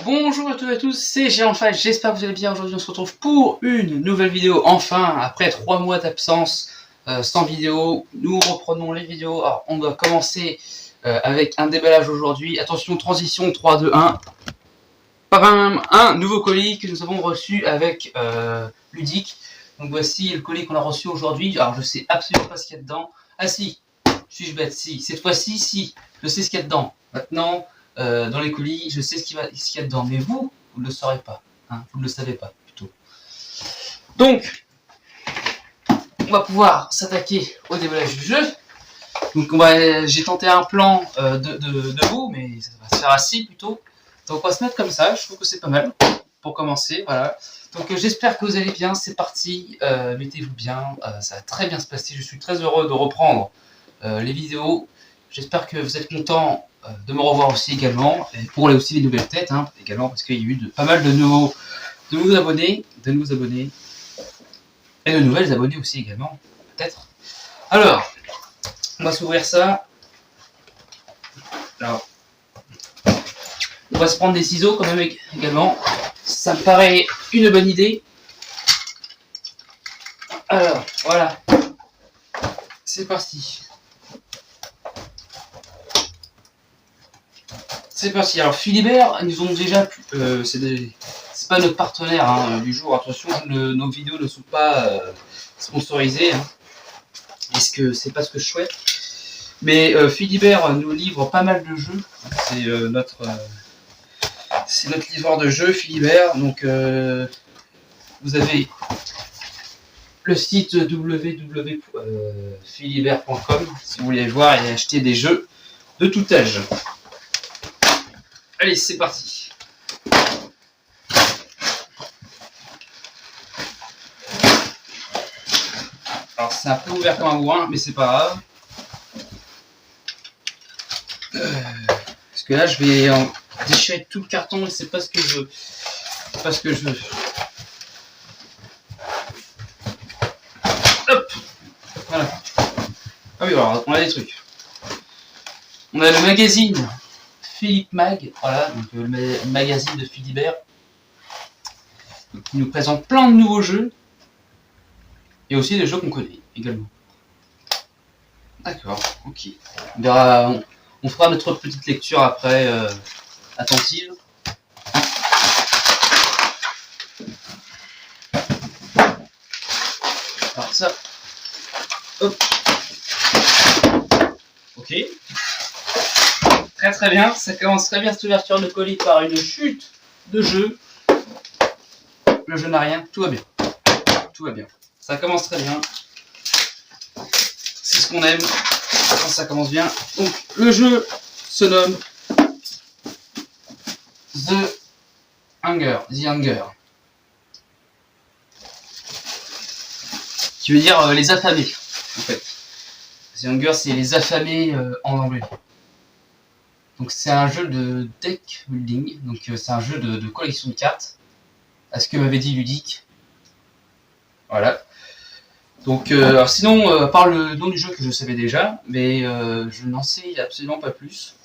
Bonjour à toutes et à tous, c'est Géant5, j'espère que vous allez bien. Aujourd'hui on se retrouve pour une nouvelle vidéo, enfin, après 3 mois d'absence sans vidéo, nous reprenons les vidéos. Alors on doit commencer avec un déballage aujourd'hui, attention, transition, 3, 2, 1. Un nouveau colis que nous avons reçu avec Ludique. Donc voici le colis qu'on a reçu aujourd'hui. Alors je sais absolument pas ce qu'il y a dedans. Ah si, suis-je bête? Si, cette fois-ci, si, je sais ce qu'il y a dedans. Maintenant, dans les colis, je sais ce qu'il y a dedans. Mais vous ne le saurez pas. Hein, vous ne le savez pas, plutôt. Donc, on va pouvoir s'attaquer au déballage du jeu. Donc j'ai tenté un plan debout, mais ça va se faire assis plutôt. Donc on va se mettre comme ça, je trouve que c'est pas mal pour commencer, voilà. Donc j'espère que vous allez bien, c'est parti, mettez-vous bien, ça va très bien se passer, je suis très heureux de reprendre les vidéos. J'espère que vous êtes contents de me revoir aussi également, et pour aussi les nouvelles têtes, hein, également, parce qu'il y a eu pas mal de nouveaux abonnés, et de nouvelles abonnés aussi également, peut-être. Alors, on va s'ouvrir ça. Alors, on va se prendre des ciseaux quand même également. Ça me paraît une bonne idée. Alors, voilà. C'est parti. C'est parti. Alors, Philibert, ils nous ont déjà... c'est pas notre partenaire hein, du jour. Attention, nos vidéos ne sont pas sponsorisées. Hein, parce que c'est pas ce que je souhaite. Mais Philibert nous livre pas mal de jeux. C'est notre livreur de jeux, Philibert. Donc, vous avez le site www.philibert.com si vous voulez voir et acheter des jeux de tout âge. Allez, c'est parti. Alors, c'est un peu ouvert comme un bourrin, mais c'est pas grave. Parce que là, je vais déchirer tout le carton et c'est pas ce que je veux. C'est pas ce que je veux. Hop. Voilà. Ah oui, alors, on a des trucs. On a le magazine Philippe Mag, voilà, donc le magazine de Philibert, qui nous présente plein de nouveaux jeux, et aussi des jeux qu'on connaît également. D'accord, ok. On verra, on fera notre petite lecture après, attentive. Alors ça, hop. Ok. Très très bien, ça commence très bien cette ouverture de colis par une chute de jeu. Le jeu n'a rien, tout va bien. Tout va bien. Ça commence très bien. C'est ce qu'on aime quand ça commence bien. Donc le jeu se nomme The Hunger. Qui veut dire les affamés, en fait. The Hunger, c'est les affamés en anglais. Donc c'est un jeu de deck building, donc c'est un jeu de collection de cartes, à ce que m'avait dit Ludique. Voilà. Donc alors sinon, à part le nom du jeu que je savais déjà, mais je n'en sais absolument pas plus.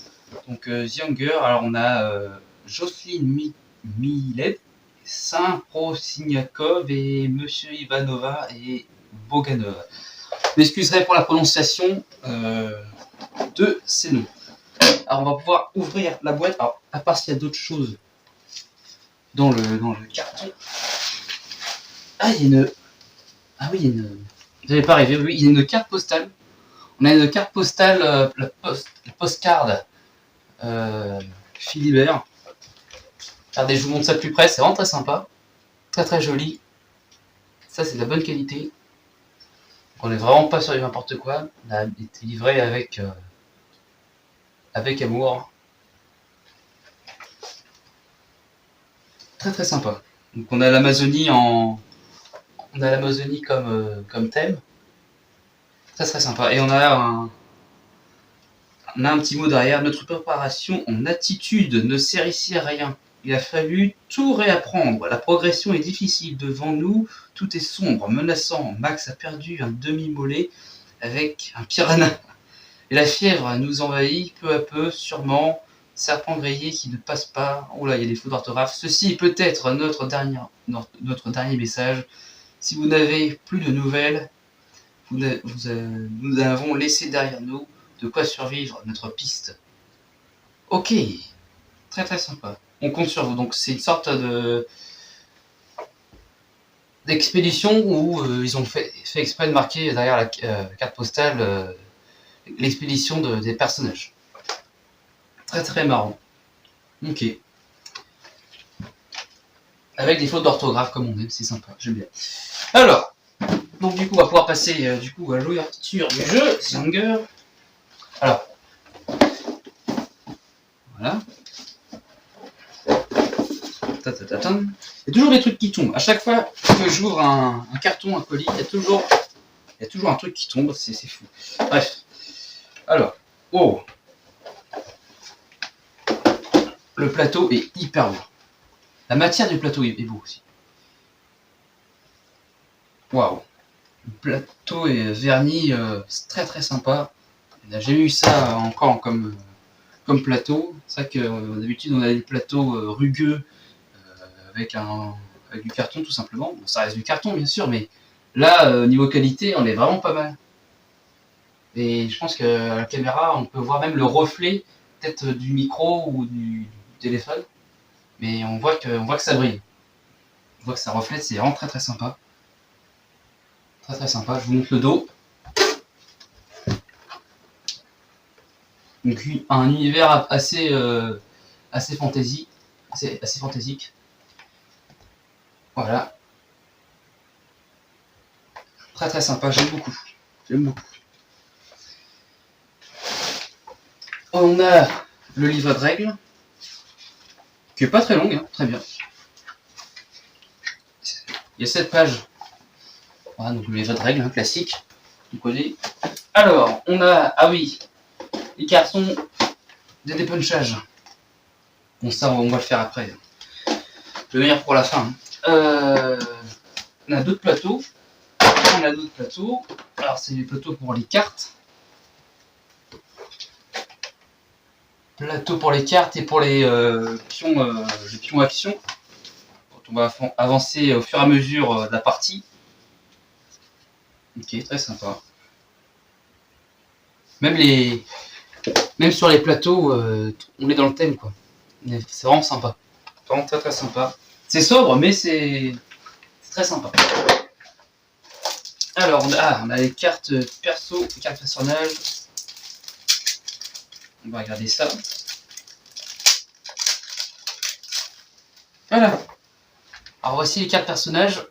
Donc The Hunger, alors on a Jocelyne Millet, Saint-Prosiniakov et Monsieur Ivanova et Boganova. Je m'excuserai pour la prononciation de ces noms. Alors on va pouvoir ouvrir la boîte, alors à part s'il y a d'autres choses dans le carton. Ah, il y a une... Ah oui, il y a une... Vous n'avez pas rêvé, oui, il y a une carte postale. On a une carte postale, la postcard Philibert. Regardez, je vous montre ça de plus près, c'est vraiment très sympa. Très très joli. Ça, c'est de la bonne qualité. On n'est vraiment pas sur du n'importe quoi. On a été livré avec amour. Très très sympa. Donc on a l'Amazonie comme thème. Très très sympa. Et on a un petit mot derrière. Notre préparation en attitude ne sert ici à rien. Il a fallu tout réapprendre. La progression est difficile. Devant nous, tout est sombre, menaçant. Max a perdu un demi-mollet avec un piranha. Et la fièvre nous envahit peu à peu, sûrement. serpent grillé qui ne passe pas. Oh là, il y a des fautes d'orthographe. Ceci est peut-être notre dernier message. Si vous n'avez plus de nouvelles, nous avons laissé derrière nous de quoi survivre notre piste. Ok, très très sympa. On compte sur vous. Donc c'est une sorte d'expédition où ils ont fait exprès de marquer derrière la carte postale l'expédition des personnages. Très très marrant. Ok. Avec des fautes d'orthographe comme on aime, c'est sympa, j'aime bien. Alors, donc du coup, on va pouvoir passer à l'ouverture du jeu, Zanger. Alors, voilà. Il y a toujours des trucs qui tombent. À chaque fois que j'ouvre un carton, un colis, il y a toujours un truc qui tombe, c'est fou. Bref. Alors, oh, le plateau est hyper beau. La matière du plateau est beau aussi. Waouh. Le plateau est verni, c'est très très sympa. J'ai eu ça encore comme plateau. C'est vrai que d'habitude on a des plateaux rugueux avec du carton tout simplement. Bon, ça reste du carton bien sûr, mais là niveau qualité on est vraiment pas mal. Et je pense qu'à la caméra on peut voir même le reflet peut-être du micro ou du téléphone, mais on voit que ça brille. On voit que ça reflète, c'est vraiment très très sympa. Très très sympa. Je vous montre le dos. Donc un univers assez fantasy, assez fantaisique. Voilà. Très très sympa, j'aime beaucoup. J'aime beaucoup. On a le livre de règles, qui est pas très long, hein, très bien. Il y a 7 pages. Voilà, donc le livre de règles, hein, classique. Vous connaissez. Alors, on a, ah oui, les cartons de dépunchage. Bon, ça, on va le faire après. Je vais venir pour la fin. On a d'autres plateaux. Alors, c'est les plateaux pour les cartes. Plateau pour les cartes et pour les pions action. Quand on va avancer au fur et à mesure de la partie. Ok, très sympa. Même sur les plateaux, on est dans le thème, quoi. C'est vraiment sympa. Vraiment très très sympa. C'est sobre, mais c'est très sympa. Alors, on a les cartes perso, les cartes personnages. On va regarder ça. Voilà. Alors voici les cartes personnages.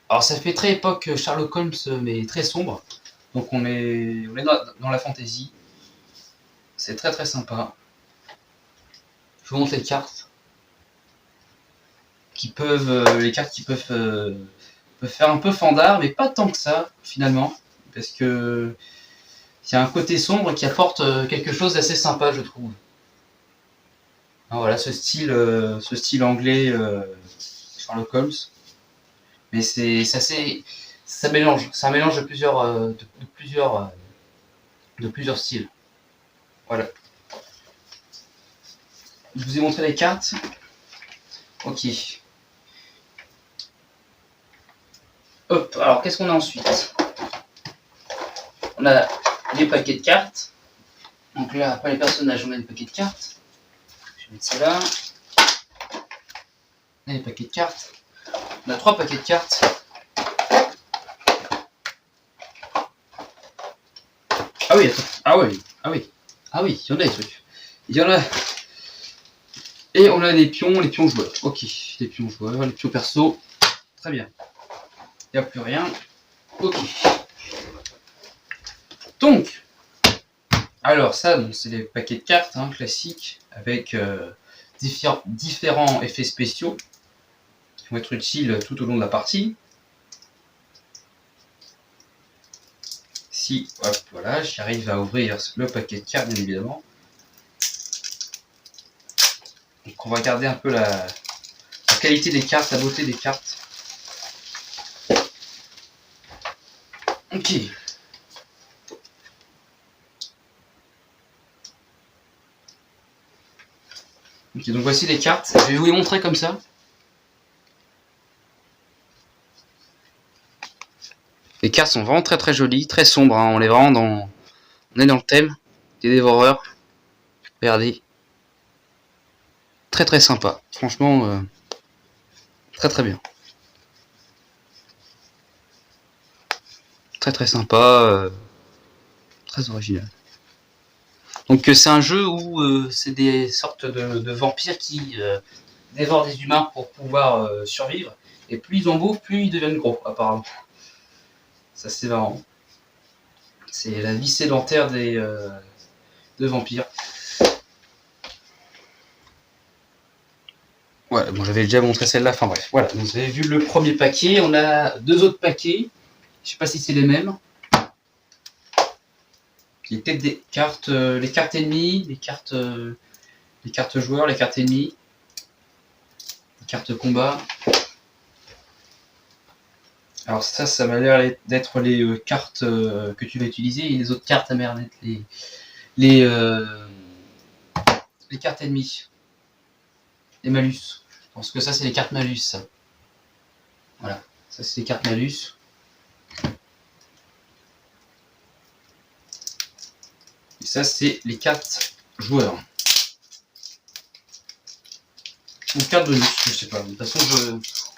Alors ça fait très époque Sherlock Holmes, mais très sombre. Donc on est dans la fantasy. C'est très très sympa. Je vous montre les cartes. Les cartes qui peuvent faire un peu fandard, mais pas tant que ça finalement. Parce que il y a un côté sombre qui apporte quelque chose d'assez sympa, je trouve. Alors voilà, ce style anglais Sherlock Holmes. Mais ça mélange. C'est un mélange de plusieurs styles. Voilà. Je vous ai montré les cartes. Ok. Hop, alors qu'est-ce qu'on a ensuite? On a les paquets de cartes. Donc là, après les personnages, on a les paquets de cartes. Je vais mettre ça là. On a les paquets de cartes. On a 3 paquets de cartes. Ah oui, attends. Ah oui. Ah oui, il y en a des trucs. Il y en a. Et on a les pions joueurs. Ok, les pions joueurs, les pions perso. Très bien. Il n'y a plus rien. Ok. Donc, alors ça, c'est les paquets de cartes hein, classiques avec différents effets spéciaux qui vont être utiles tout au long de la partie. Si, hop, voilà, j'arrive à ouvrir le paquet de cartes, bien évidemment. Donc on va regarder un peu la qualité des cartes, la beauté des cartes. Ok. Ok, donc voici les cartes. Je vais vous les montrer comme ça. Les cartes sont vraiment très jolies, très sombres. Hein. On est vraiment dans, on est dans le thème des dévoreurs. Regardez, très sympa. Franchement, très bien. Très sympa, très original. Donc c'est un jeu où c'est des sortes de vampires qui dévorent des humains pour pouvoir survivre. Et plus ils en bouffent, plus ils deviennent gros, apparemment. Ça c'est marrant. C'est la vie sédentaire de vampires. Ouais, bon, j'avais déjà montré celle-là. Enfin bref, voilà. Donc, vous avez vu le premier paquet. On a 2 autres paquets. Je sais pas si c'est les mêmes. Qui étaient des cartes, les cartes ennemies, les cartes joueurs, les cartes ennemies, les cartes combat. Alors ça m'a l'air d'être les cartes que tu vas utiliser, et les autres cartes à l'air d'être les cartes ennemies, les malus. Je pense que ça c'est les cartes malus. Ça. Voilà, ça c'est les cartes malus. Et ça c'est les cartes joueurs. Ou cartes bonus, je sais pas. De toute façon,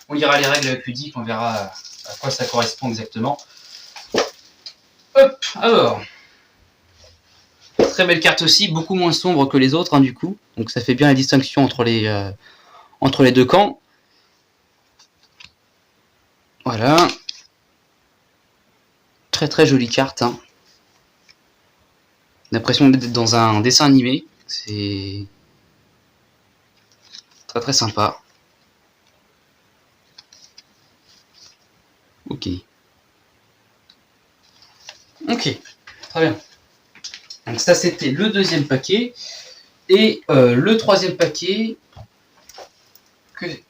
on lira les règles ludiques, on verra à quoi ça correspond exactement. Hop, alors. Très belle carte aussi, beaucoup moins sombre que les autres, hein, du coup. Donc ça fait bien la distinction entre les deux camps. Voilà. Très jolie carte. Hein. L'impression d'être dans un dessin animé. C'est très sympa. Ok. Ok, très bien. Donc ça c'était le deuxième paquet. Et le troisième paquet,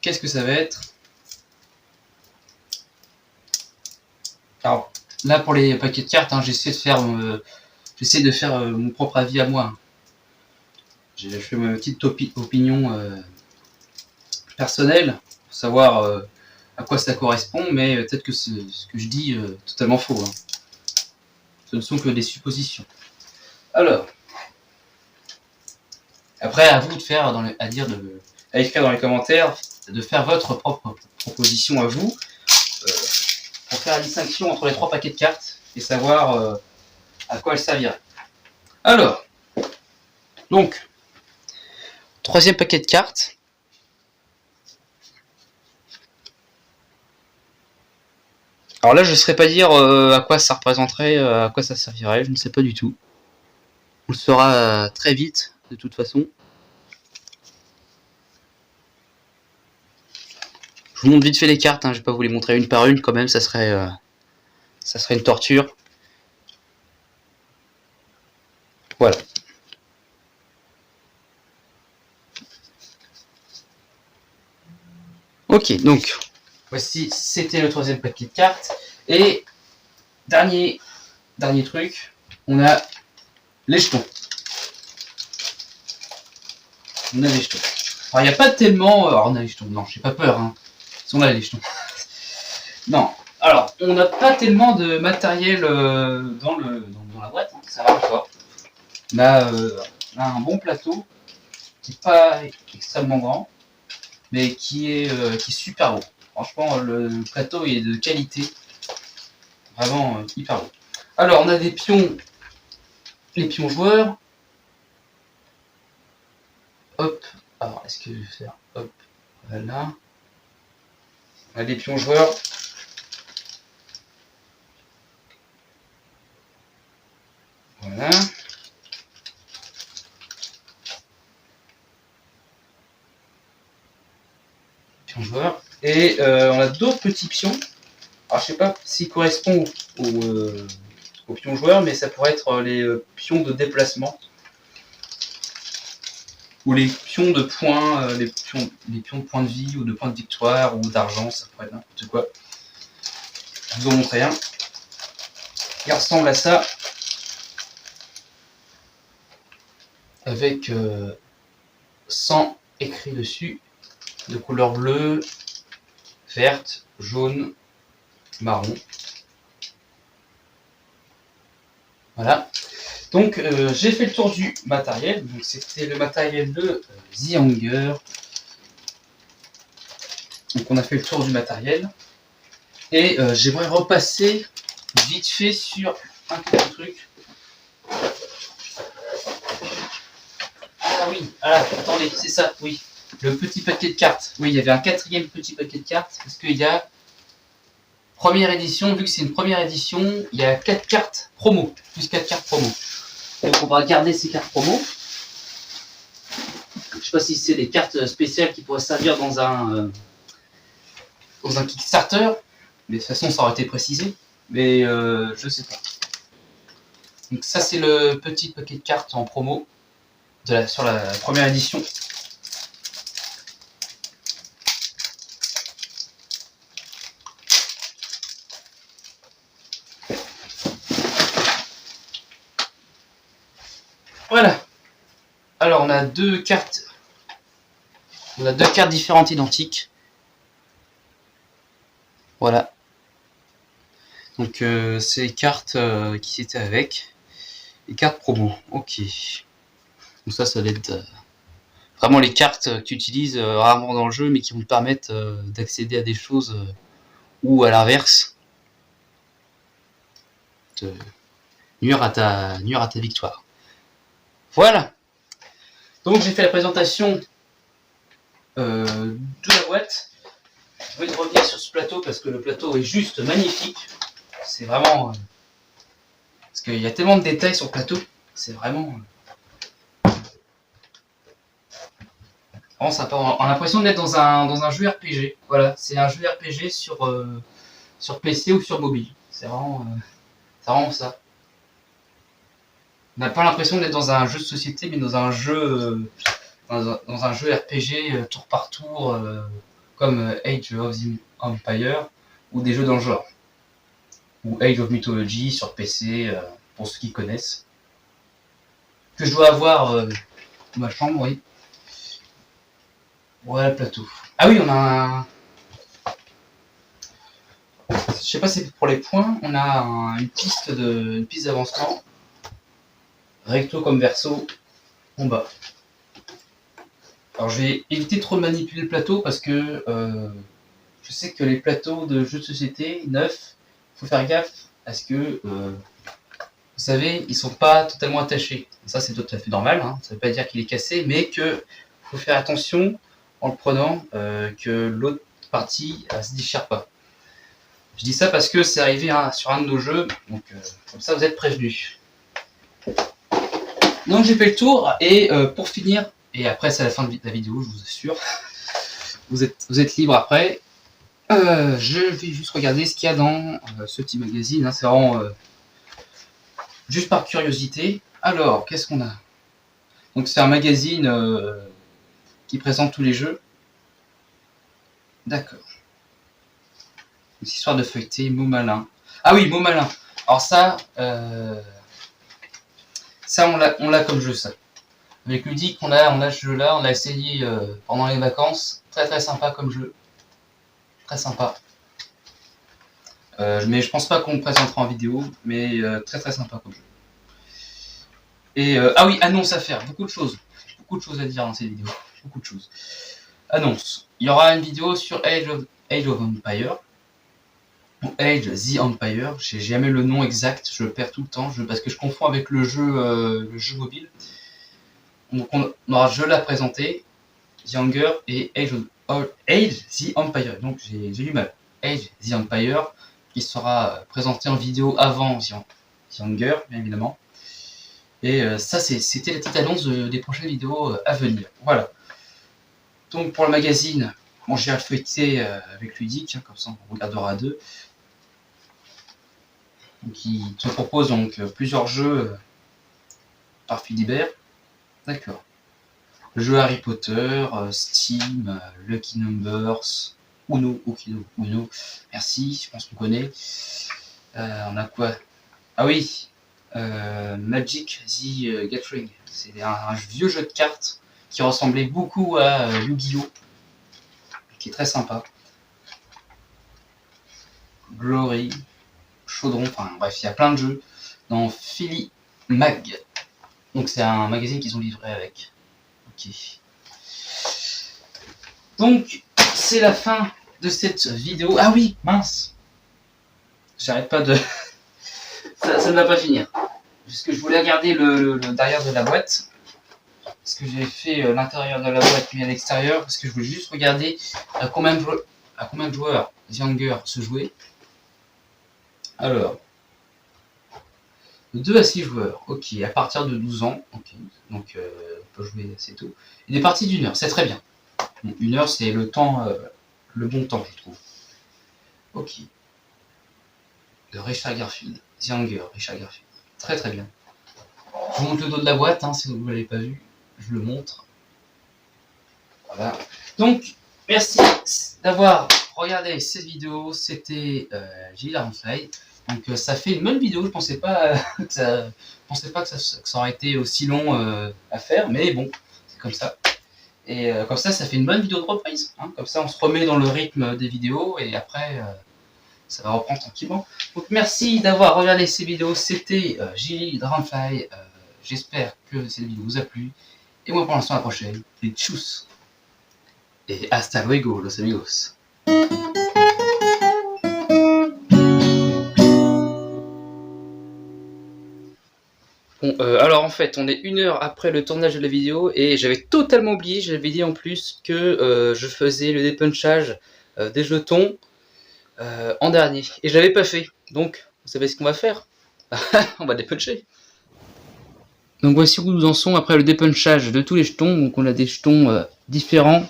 qu'est-ce que ça va être? Alors là pour les paquets de cartes, hein, j'essaie de faire mon propre avis à moi. J'ai fait ma petite opinion personnelle pour savoir à quoi ça correspond, mais peut-être que ce que je dis totalement faux. Hein. Ce ne sont que des suppositions. Alors, après à vous de faire à écrire dans les commentaires, de faire votre propre proposition à vous pour faire la distinction entre les 3 paquets de cartes et savoir à quoi elles serviraient. Alors, donc, troisième paquet de cartes. Alors là, je ne saurais pas dire à quoi ça représenterait, à quoi ça servirait, je ne sais pas du tout. On le saura très vite, de toute façon. Je vous montre vite fait les cartes, hein, je ne vais pas vous les montrer une par une, quand même, ça serait une torture. Voilà. Ok, donc, voici, c'était le troisième paquet de cartes. Et, dernier truc, on a les jetons. On a les jetons. Alors, il n'y a pas tellement... Alors, on a les jetons. Non, j'ai pas peur. Hein. On a les jetons. Non. Alors, on n'a pas tellement de matériel dans la boîte. Hein. Ça va encore. On a un bon plateau qui n'est pas extrêmement grand, mais qui est super beau. Franchement, le plateau est de qualité. Vraiment hyper beau. Alors, on a des pions. Les pions joueurs. Hop. Alors, est-ce que je vais faire... Hop. Voilà. On a des pions joueurs. Voilà. Pions joueurs. Et on a d'autres petits pions. Alors, je sais pas s'ils correspondent aux pions joueurs, mais ça pourrait être les pions de déplacement. Ou les pions de points, les pions de points de vie, ou de points de victoire, ou d'argent, ça pourrait être n'importe quoi. Je vous en montre un. Il ressemble à ça. Avec 100 écrit dessus de couleur bleue, verte, jaune, marron. Voilà. Donc j'ai fait le tour du matériel. Donc c'était le matériel de The Hanger. Donc on a fait le tour du matériel. Et j'aimerais repasser vite fait sur un petit truc. Ah oui, attendez, c'est ça, oui. Le petit paquet de cartes. Oui, il y avait un quatrième petit paquet de cartes parce qu'il y a première édition, vu que c'est une première édition, il y a 4 cartes promo, plus 4 cartes promo. Donc on va garder ces cartes promo. Je sais pas si c'est des cartes spéciales qui pourraient servir dans un Kickstarter, mais de toute façon ça aurait été précisé, mais je sais pas. Donc ça c'est le petit paquet de cartes en promo sur la première édition. Voilà. Alors on a deux cartes. On a deux cartes différentes identiques. Voilà. Donc c'est les cartes qui étaient avec. Les cartes promo. Ok. Donc ça va être vraiment les cartes que tu utilises rarement dans le jeu, mais qui vont te permettre d'accéder à des choses ou à l'inverse, de nuire à ta victoire. Voilà. Donc j'ai fait la présentation de la boîte. Je vais revenir sur ce plateau parce que le plateau est juste magnifique. C'est vraiment... parce qu'il y a tellement de détails sur le plateau. C'est vraiment... vraiment sympa. On a l'impression d'être dans un jeu RPG. Voilà, c'est un jeu RPG sur PC ou sur mobile. C'est vraiment ça. On n'a pas l'impression d'être dans un jeu de société, mais dans un jeu RPG tour par tour, comme Age of Empire, ou des jeux dans le genre. Ou Age of Mythology sur PC, pour ceux qui connaissent. Que je dois avoir dans ma chambre, oui. Voilà le plateau. Ah oui, on a un... Je sais pas si c'est pour les points, on a une piste d'avancement. Recto comme verso, en bas. Alors je vais éviter trop de manipuler le plateau parce que je sais que les plateaux de jeux de société neufs, il faut faire gaffe à ce que, vous savez, ils sont pas totalement attachés. Ça c'est tout à fait normal, hein. Ça veut pas dire qu'il est cassé, mais que faut faire attention en le prenant que l'autre partie se déchire pas. Je dis ça parce que c'est arrivé sur un de nos jeux, donc comme ça vous êtes prévenus. Donc j'ai fait le tour et pour finir, et après c'est la fin de la vidéo, je vous assure, vous êtes libre après. Je vais juste regarder ce qu'il y a dans ce petit magazine, hein, c'est vraiment juste par curiosité. Alors, qu'est-ce qu'on a? Donc c'est un magazine qui présente tous les jeux. D'accord. Une histoire de feuilleté, Mots malins. Ah oui, Mots malins. Alors ça on l'a comme jeu, ça. Avec Ludic, on a ce jeu-là, on l'a essayé pendant les vacances. Très très sympa comme jeu. Très sympa. Mais je pense pas qu'on le présentera en vidéo, mais très très sympa comme jeu. Et ah oui, annonce à faire, beaucoup de choses à dire dans cette vidéo, beaucoup de choses. Annonce, il y aura une vidéo sur Age of Empire, ou Age the Empire, j'ai jamais le nom exact, je le perds tout le temps, parce que je confonds avec le jeu mobile. Donc on aura ce jeu-là présenté, The Hanger et Age the Empire, donc j'ai du mal. Age the Empire, qui sera présenté en vidéo avant The Hanger, bien évidemment. Et ça, c'était la petite annonce des prochaines vidéos à venir. Voilà. Donc pour le magazine, bon, j'ai feuilleté avec Ludic, hein, comme ça on regardera à deux. Donc, il te propose donc plusieurs jeux par Philibert. D'accord. Le jeu Harry Potter, Steam, Lucky Numbers, Uno. Merci, je pense qu'on connaît. On a quoi? Ah oui, Magic the Gathering. C'est un vieux jeu de cartes qui ressemblait beaucoup à Yu-Gi-Oh, qui est très sympa. Glory, Chaudron, enfin bref, il y a plein de jeux dans Philly Mag. Donc c'est un magazine qu'ils ont livré avec. Ok. Donc c'est la fin de cette vidéo. Ah oui, mince. J'arrête pas de... ça ne va pas finir. Puisque je voulais regarder le derrière de la boîte. Parce que j'ai fait l'intérieur de la boîte mis à l'extérieur. Parce que je voulais juste regarder à combien de joueurs Younger se jouait. Alors, de 2 à 6 joueurs, ok, à partir de 12 ans, ok, donc on peut jouer assez tôt. Et des parties d'1 heure, c'est très bien. Bon, 1 heure, c'est le temps, le bon temps, je trouve. Ok. De Richard Garfield, Younger, Richard Garfield. Très très bien. Je vous montre le dos de la boîte, hein, si vous ne l'avez pas vu, je le montre. Voilà. Donc, merci d'avoir regardé cette vidéo, c'était Gilles Armfly. Donc ça fait une bonne vidéo, je pensais pas que ça aurait été aussi long à faire, mais bon, c'est comme ça. Et comme ça fait une bonne vidéo de reprise. Hein. Comme ça, on se remet dans le rythme des vidéos et après, ça va reprendre tranquillement. Donc merci d'avoir regardé ces vidéos, c'était Gilles Armfly. J'espère que cette vidéo vous a plu. Et moi pour l'instant, à la prochaine. Et tchuss. Et hasta luego, los amigos. Bon, alors en fait, on est 1 heure après le tournage de la vidéo et j'avais totalement oublié, j'avais dit en plus que je faisais le dépunchage des jetons en dernier. Et je l'avais pas fait. Donc, vous savez ce qu'on va faire? On va dépuncher. Donc voici où nous en sommes après le dépunchage de tous les jetons. Donc on a des jetons différents.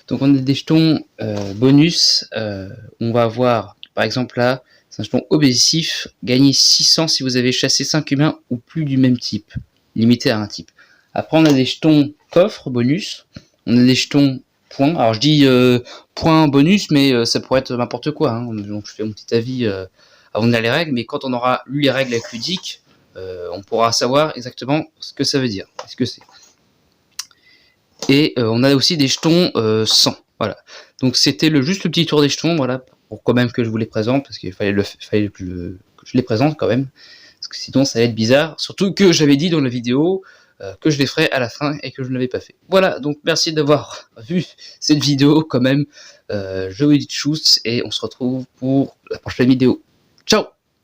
Donc on a des jetons bonus. On va avoir, par exemple là, c'est un jeton obsessif, gagner 600 si vous avez chassé 5 humains ou plus du même type, limité à un type. Après on a des jetons coffre bonus, on a des jetons points, alors je dis points bonus mais ça pourrait être n'importe quoi, hein. Donc je fais mon petit avis avant de lire les règles, mais quand on aura lu les règles avec ludique, on pourra savoir exactement ce que ça veut dire, ce que c'est. Et on a aussi des jetons 100, voilà. Donc c'était juste le petit tour des jetons, voilà, pour quand même que je vous les présente, parce qu'il fallait que je les présente quand même, parce que sinon ça allait être bizarre, surtout que j'avais dit dans la vidéo que je les ferais à la fin et que je ne l'avais pas fait. Voilà, donc merci d'avoir vu cette vidéo quand même, je vous dis tchuss et on se retrouve pour la prochaine vidéo. Ciao!